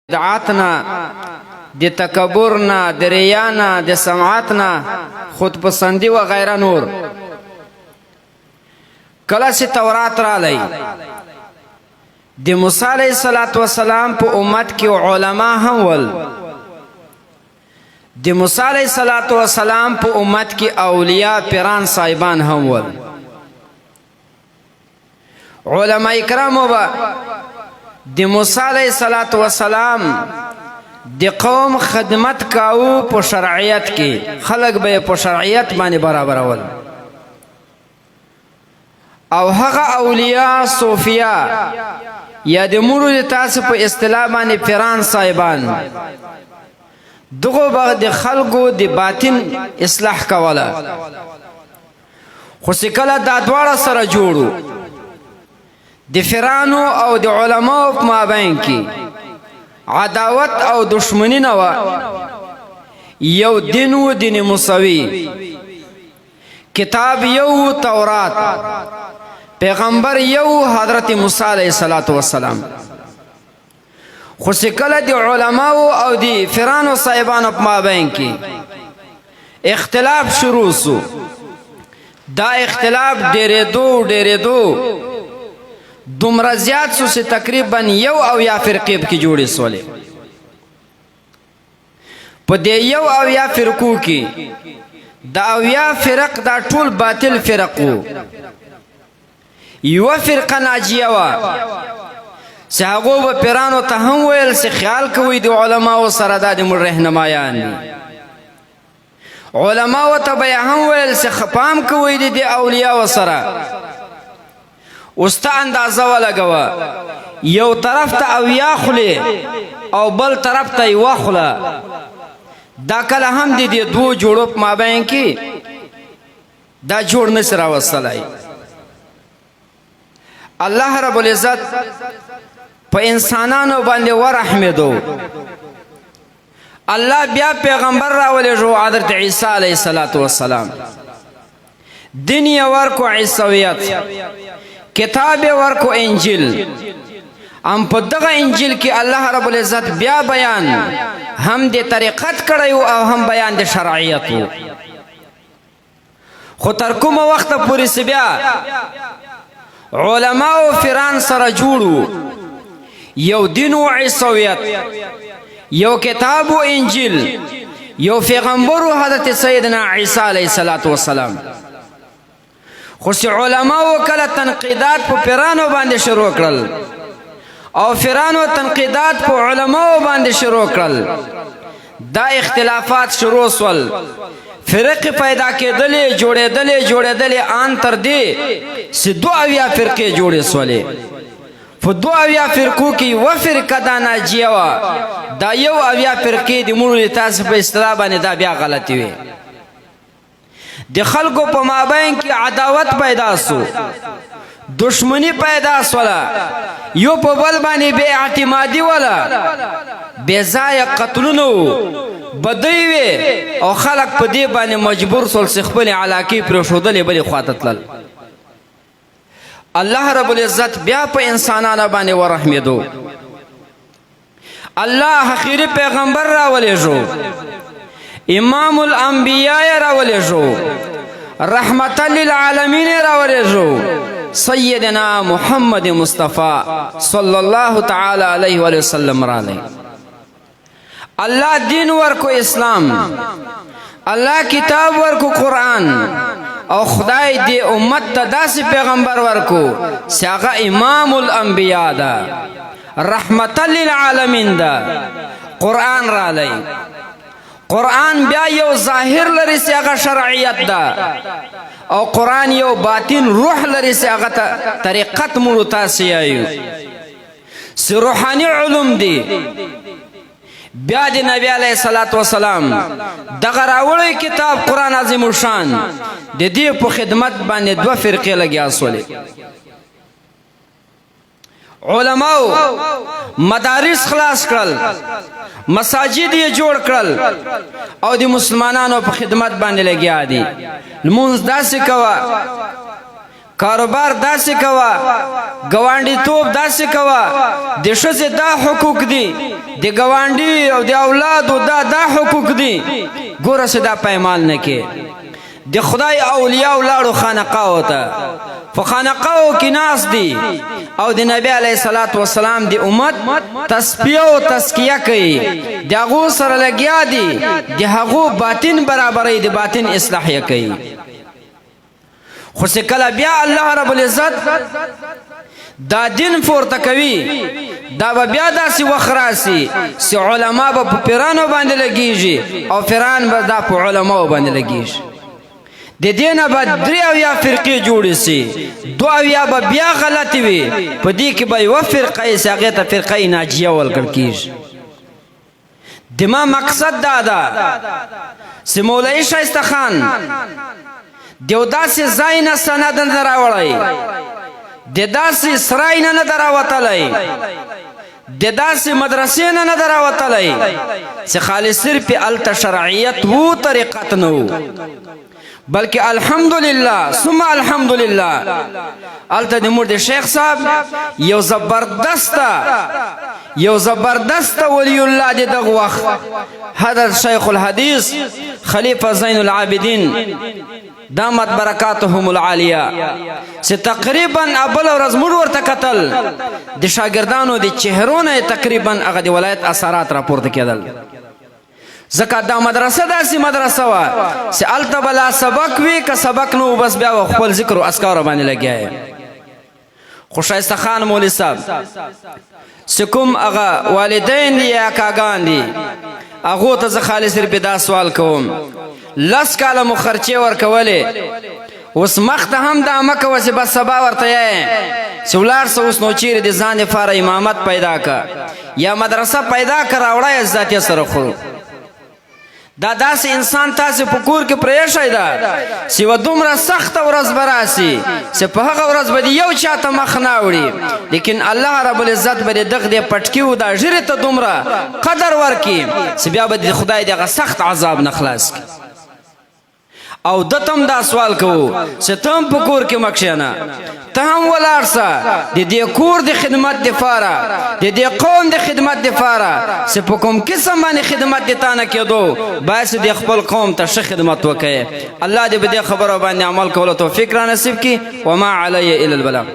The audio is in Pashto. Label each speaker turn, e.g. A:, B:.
A: بدعاتنا د تکبرنا د ریانا د سمعاتنا خودپسندی و غیره نور کله چې تورات رالی د موسی علیه السلام په امت کې علما هم ول د موسی علیه السلام په امت کې اولیاء پیران صاحبان هم ول علماء کرامو با د موسی علیه السلام د قوم خدمت کاو په شرعیت کې خلق به په شرعیت باندې برابرول او هغه اولیاء صوفیا یا د مرو تاسو په اصطلاح باندې پیران صاحبان دغه به د خلقو د باطن اصلاح کوله خو کله دا دواړه سره جوړو د فرانو او د علماو په مابین کې عداوت او دشمنی نه وه یو دین و دین موسوی کتاب یو تورات پیغمبر یو حضرت موسی علیه السلام خو چې کله د علماو او د فرانو صاحبانو په مابین کې اختلاف شروع سو دا اختلاف ډیرېدو دومره زیات سو چې تقریبا یو اویا فرقې پکې جوړې سولې په دې یو اویا فرقو کې دا اویا فرق دا ټول باطل فرق وو یوه فرقه ناجیه وه چې هغو به پیرانو ته هم ویل چې خیال کوئ د علماو سره دا د موږ رهنمایان دي علماو ته به یې هم ویل چې پام کوئ د دې اولیاو سره اوس ته اندازه ولګوه یو طرف ته اویا خولې او بل طرف ته یوه خوله دا کله هم د دې دوو جوړو په مابین کې دا جوړ نشي راوستلی الله رب العزت په انسانانو باندې ورحمېدو الله بیا پیغمبر راولېږو حضرت عیسی علیه السلام دین یې ورکو عیسویت کتاب ورکو انجیل ام په دغه انجیل کې الله رب العزت بیا بیان هم د طریقت کړی او هم بیان د شرعیت خو تر کومه وخته پورې چې بیا علما او فران سره جوړو یو دین و عیسویت یو کتاب و انجیل یو پیغمبر و حضرت سیدنا عیسی علیه السلام خو چې علماو کله تنقیدات په پیرانو باندې شروع کړل او پیرانو تنقیدات په علماو باندې شروع کړل دا اختلافات شروع سول فرق پیدا کېدلې جوړېدلې آن تر دې چې دوه اویا فرقې جوړې سولې په دوه اویا فرقو کې یوه فرقه دا ناجیه وه دا یو اویا فرقې د مړو تاسو په اصطلاح باندې دا بیا غلطې وې د خلکو په مابین کې عداوت پیدا سو دشمنی پیدا سوله یو په بل باندې بې اعتمادي وله بې ځایه قتلونه بدۍ وې او خلک په دې باندې مجبور سول چې خپلې علاقې پرېښودلې بلې خواته تلل الله رب العزت بیا په انسانانو باندې ورحمېدو الله اخري پیغمبر راولېږو امام الانبیاء راولېږو رحمتا للعالمین راولېږو سیدنا محمد مصطفی صلی الله تعالی علیه وسلم رالی الله دین ورکو اسلام الله کتاب ورکو قرآن او خدای دی امت ته داسې پیغمبر ورکو چې هغه امام الانبیاء ده رحمتا للعالمین ده قرآن رالی قرآن بیا یو ظاهر لري چې هغه شرعیت ده او قرآن یو باطن روح لري چې هغه طریقت مونږ تاسې یایو چې روحاني علوم دي بیا د نبی علیه السلام دغه راوړی کتاب قرآن عظیم الشان د دې په خدمت باندې دوه فرقې لګیا سولې علماو مدارس خلاص کړل مساجد یې جوړ کړل او د مسلمانانو په خدمت باندې لګیا دي لمونځ داسې کوه کاروبار داسې کوا، ګاونډي توب داسې کوا، د ښځې دا حقوق دي، د ګاونډي او د اولادو دا حقوق دي. ګوره چې دا پایمال نه کې. د خدای اولیاء ولاړو خانقاو ته، په خانقاو کې ناس دي او د نبی علیه الصلاة والسلام د امت تسبیح او تزکیه کوي، د هغو سره لګیا دي، د هغو باطن برابرۍ، د باطن اصلاح یې کوي. خو چې کله بیا الله رب العزت دا دین پورته کوي، دا به بیا داسې وخت راسي چې علما به په پیرانو باندې لګېږي او پیران به دا په علماو باندې لګېږي. د دې نه به 83 فرقې جوړې سي، 82 به بیا غلطې وي، په دې کې به یوه فرقه یې چې هغې ته فرقه ناجیه ولکل کېږي. د ما مقصد دا ده چې مولوي ښایسته خان د یو داسې ځای نه سند نه راوړی، د داسې سرای نه ده راوتلی، د داسې مدرسې نه ده راوتلی چې خالص صرف هلته شرعیت و، طریقت نه و، بلکې الحمدلله ثم الحمدلله هلته د موږ د شیخ صاحب یو زبردسته ولی الله د دغه وخت حضرت شیخ الحدیث خلیفه زین العابدین دامت برکاتهم العالیه چې تقریبا اول ورځ موږ ورته کتل، د شاګردانو د چهرو نه تقریبا هغه د ولایت اثرات راپورته کېدل. ځکه دا مدرسه داسې مدرسه وه چې هلته به لا سبق وي، که سبق نه و بس بیا به خپل ذکر و اذکارو باندې لګیا یې. خو ښایسته خان مولوي صاحب چې کوم هغه والدین دي یا کاګان دي، هغو ته زه خالص صرف دا سوال کوم، 10 کاله مو خرچې ورکولې، اوس مخته هم دا مه کوه چې بس سبا ورته یې چې ولاړ شه اوس نو چیرې د ځان دپاره امامت پیدا که یا مدرسه پیدا که، راوړه یې ذاتیه سره خورو. دا داسې انسان تاسې په کور کې پرېښی ده چې یوه دومره سخته ورځ به راسي چې په هغه ورځ به د یو چا ته مخ نه اوړي، لیکن الله رب العزت به د دغه د پټکیو دا ژیرې ته دومره قدر ورکړي چې بیا به د خدای دغه سخت عذاب نه خلاص کړي. او دته هم دا سوال کوو چې ته هم په کور کې مه کښېنه، ته هم ولاړ شه د دې کور د خدمت دپاره، د دې قوم د خدمت دپاره چې په کوم قسم باندې خدمت د تا نه کېدو باید چې د خپل قوم ته ښه خدمت وکړې. الله دې په دې خبرو باندې عمل کولو توفیق را نصیب کړي. وما علی الا البلاغ.